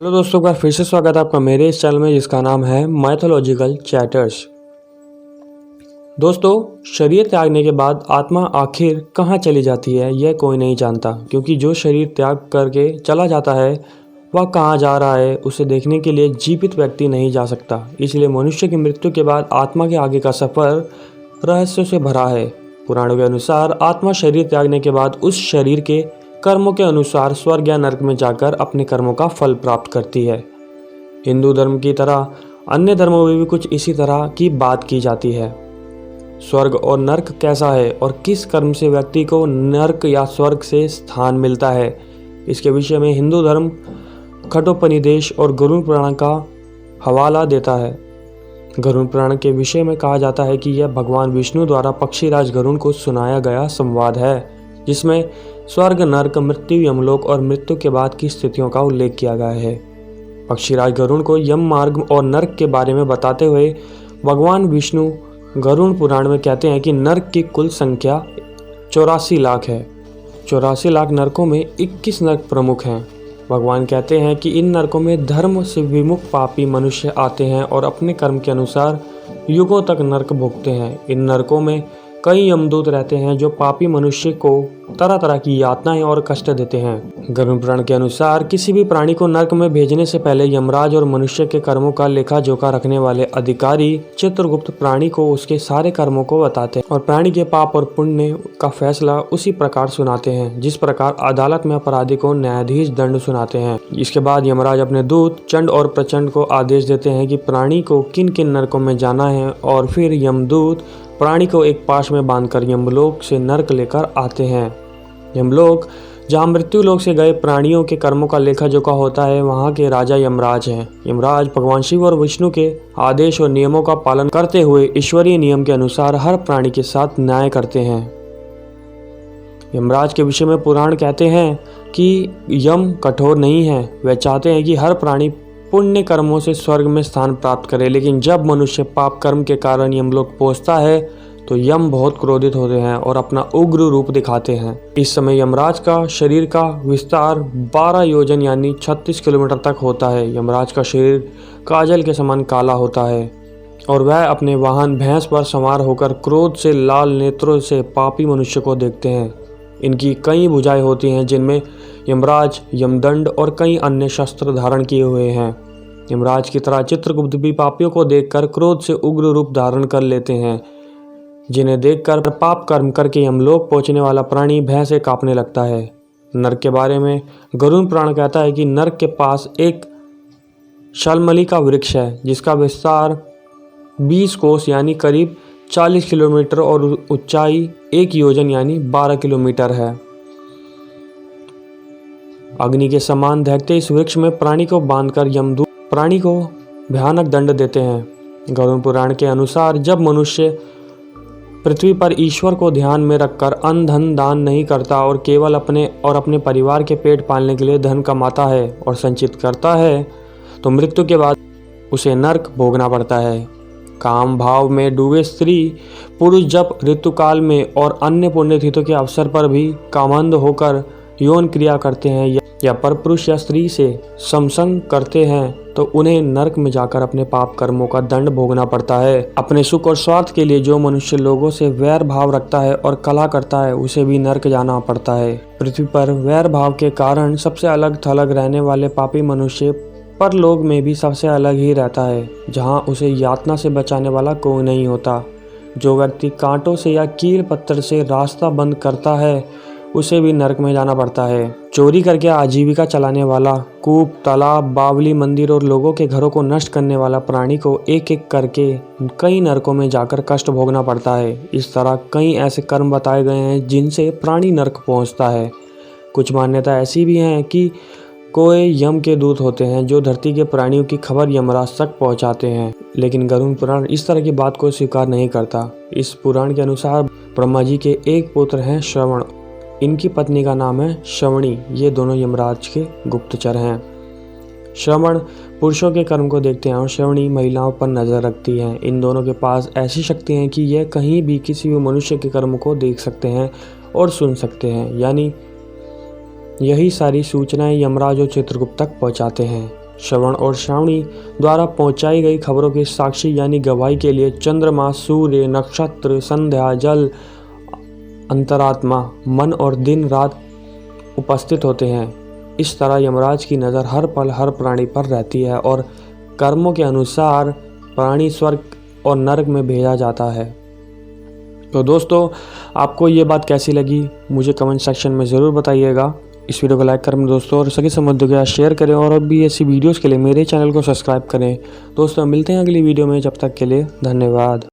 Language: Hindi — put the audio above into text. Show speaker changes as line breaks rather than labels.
हेलो दोस्तों का फिर से स्वागत है आपका मेरे इस चैनल में जिसका नाम है माइथोलॉजिकल चैटर्स। दोस्तों, शरीर त्यागने के बाद आत्मा आखिर कहाँ चली जाती है यह कोई नहीं जानता, क्योंकि जो शरीर त्याग करके चला जाता है वह कहाँ जा रहा है उसे देखने के लिए जीवित व्यक्ति नहीं जा सकता। इसलिए मनुष्य की मृत्यु के बाद आत्मा के आगे का सफ़र रहस्यों से भरा है। पुराणों के अनुसार आत्मा शरीर त्यागने के बाद उस शरीर के कर्मों के अनुसार स्वर्ग या नरक में जाकर अपने कर्मों का फल प्राप्त करती है। हिंदू धर्म की तरह अन्य धर्मों में भी कुछ इसी तरह की बात की जाती है। स्वर्ग और नरक कैसा है और किस कर्म से व्यक्ति को नरक या स्वर्ग से स्थान मिलता है, इसके विषय में हिंदू धर्म कठोपनिषद और गरुड़ पुराण का हवाला देता है। गरुड़ पुराण के विषय में कहा जाता है कि यह भगवान विष्णु द्वारा पक्षीराज गरुड़ को सुनाया गया संवाद है, जिसमें स्वर्ग, नरक, मृत्यु, यमलोक और मृत्यु के बाद की स्थितियों का उल्लेख किया गया है। पक्षीराज गरुड़ को यम मार्ग और नरक के बारे में बताते हुए भगवान विष्णु गरुड़ पुराण में कहते हैं कि नरक की कुल संख्या 84 लाख है। 84 लाख नरकों में 21 नरक प्रमुख हैं। भगवान कहते हैं कि इन नरकों में धर्म से विमुख पापी मनुष्य आते हैं और अपने कर्म के अनुसार युगों तक नरक भोगते हैं। इन नरकों में कई यमदूत रहते हैं जो पापी मनुष्य को तरह तरह की यातनाएं और कष्ट देते हैं। गरुड़ पुराण के अनुसार किसी भी प्राणी को नरक में भेजने से पहले यमराज और मनुष्य के कर्मों का लेखा जोखा रखने वाले अधिकारी चित्रगुप्त प्राणी को उसके सारे कर्मों को बताते हैं और प्राणी के पाप और पुण्य का फैसला उसी प्रकार सुनाते हैं जिस प्रकार अदालत में अपराधी को न्यायाधीश दंड सुनाते हैं। इसके बाद यमराज अपने दूत चंड और प्रचंड को आदेश देते हैं कि प्राणी को किन किन नरकों में जाना है और फिर यमदूत प्राणी को एक पाश में बांधकर यमलोक से नरक लेकर आते हैं। यमलोक, जहाँ मृत्यु लोक से गए प्राणियों के कर्मों का लेखा जोखा होता है, वहाँ के राजा यमराज हैं। यमराज भगवान शिव और विष्णु के आदेश और नियमों का पालन करते हुए ईश्वरीय नियम के अनुसार हर प्राणी के साथ न्याय करते हैं। यमराज के विषय में पुराण कहते हैं कि यम कठोर नहीं है, वे चाहते हैं कि हर प्राणी पुण्य कर्मों से स्वर्ग में स्थान प्राप्त करे, लेकिन जब मनुष्य पाप कर्म के कारण यमलोक पहुंचता है तो यम बहुत क्रोधित होते हैं और अपना उग्र रूप दिखाते हैं। इस समय यमराज का शरीर का विस्तार 12 योजन यानी 36 किलोमीटर तक होता है। यमराज का शरीर काजल के समान काला होता है और वह अपने वाहन भैंस पर सवार होकर क्रोध से लाल नेत्रों से पापी मनुष्य को देखते हैं। इनकी कई भुजाएं होती हैं जिनमें यमराज, यमदंड और कई अन्य शस्त्र धारण किए हुए हैं। यमराज की तरह चित्रगुप्त भी पापियों को देखकर क्रोध से उग्र रूप धारण कर लेते हैं, जिन्हें देखकर पाप कर्म करके यमलोक पहुंचने वाला प्राणी भय से कांपने लगता है। नरक के बारे में गरुड़ पुराण कहता है कि नरक के पास एक शाल्मली का वृक्ष है जिसका विस्तार 20 कोस यानी करीब 40 किलोमीटर और ऊंचाई 1 योजन यानी 12 किलोमीटर है। अग्नि के समान दहकते इस वृक्ष में प्राणी को बांधकर यमदूत प्राणी को भयानक दंड देते हैं। गरुड़ पुराण के अनुसार जब मनुष्य पृथ्वी पर ईश्वर को ध्यान में रखकर अन्न धन दान नहीं करता और केवल अपने और अपने परिवार के पेट पालने के लिए धन कमाता है और संचित करता है, तो मृत्यु के बाद उसे नरक भोगना पड़ता है। काम भाव में डूबे स्त्री पुरुष जब ऋतुकाल में और अन्य पुण्यतिथियों के अवसर पर भी कामंद होकर यौन क्रिया करते हैं या परपुरुष या स्त्री से समसंग करते हैं तो उन्हें नरक में जाकर अपने पाप कर्मों का दंड भोगना पड़ता है। अपने सुख और स्वार्थ के लिए जो मनुष्य लोगों से वैर भाव रखता है और कलह करता है उसे भी नरक जाना पड़ता है। पृथ्वी पर वैर भाव के कारण सबसे अलग थलग रहने वाले पापी मनुष्य परलोक में भी सबसे अलग ही रहता है, जहाँ उसे यातना से बचाने वाला कोई नहीं होता। जो व्यक्ति कांटों से या कील पत्थर से रास्ता बंद करता है उसे भी नरक में जाना पड़ता है। चोरी करके आजीविका चलाने वाला, कूप, तालाब, बावली, मंदिर और लोगों के घरों को नष्ट करने वाला प्राणी को एक एक करके कई नरकों में जाकर कष्ट भोगना पड़ता है। इस तरह कई ऐसे कर्म बताए गए हैं जिनसे प्राणी नरक पहुंचता है। कुछ मान्यता ऐसी भी हैं कि कोई यम के दूत होते हैं जो धरती के प्राणियों की खबर यमराज तक पहुंचाते हैं, लेकिन गरुड़ पुराण इस तरह की बात को स्वीकार नहीं करता। इस पुराण के अनुसार ब्रह्मा जी के एक पुत्र हैं श्रवण, इनकी पत्नी का नाम है श्रवणी। ये दोनों यमराज के गुप्तचर हैं। श्रवण पुरुषों के कर्म को देखते हैं और श्रवणी महिलाओं पर नजर रखती हैं। इन दोनों के पास ऐसी शक्ति है कि यह कहीं भी किसी भी मनुष्य के कर्म को देख सकते हैं और सुन सकते हैं, यानी यही सारी सूचनाएं यमराज और चित्रगुप्त तक पहुंचाते हैं। श्रवण और श्रावणी द्वारा पहुंचाई गई खबरों के साक्षी यानी गवाही के लिए चंद्रमा, सूर्य, नक्षत्र, संध्या, जल, अंतरात्मा, मन और दिन रात उपस्थित होते हैं। इस तरह यमराज की नज़र हर पल हर प्राणी पर रहती है और कर्मों के अनुसार प्राणी स्वर्ग और नरक में भेजा जाता है। तो दोस्तों, आपको ये बात कैसी लगी मुझे कमेंट सेक्शन में ज़रूर बताइएगा। इस वीडियो को लाइक करें दोस्तों और सभी संबंधियों के साथ शेयर करें और अब भी ऐसी वीडियोस के लिए मेरे चैनल को सब्सक्राइब करें। दोस्तों मिलते हैं अगली वीडियो में, जब तक के लिए धन्यवाद।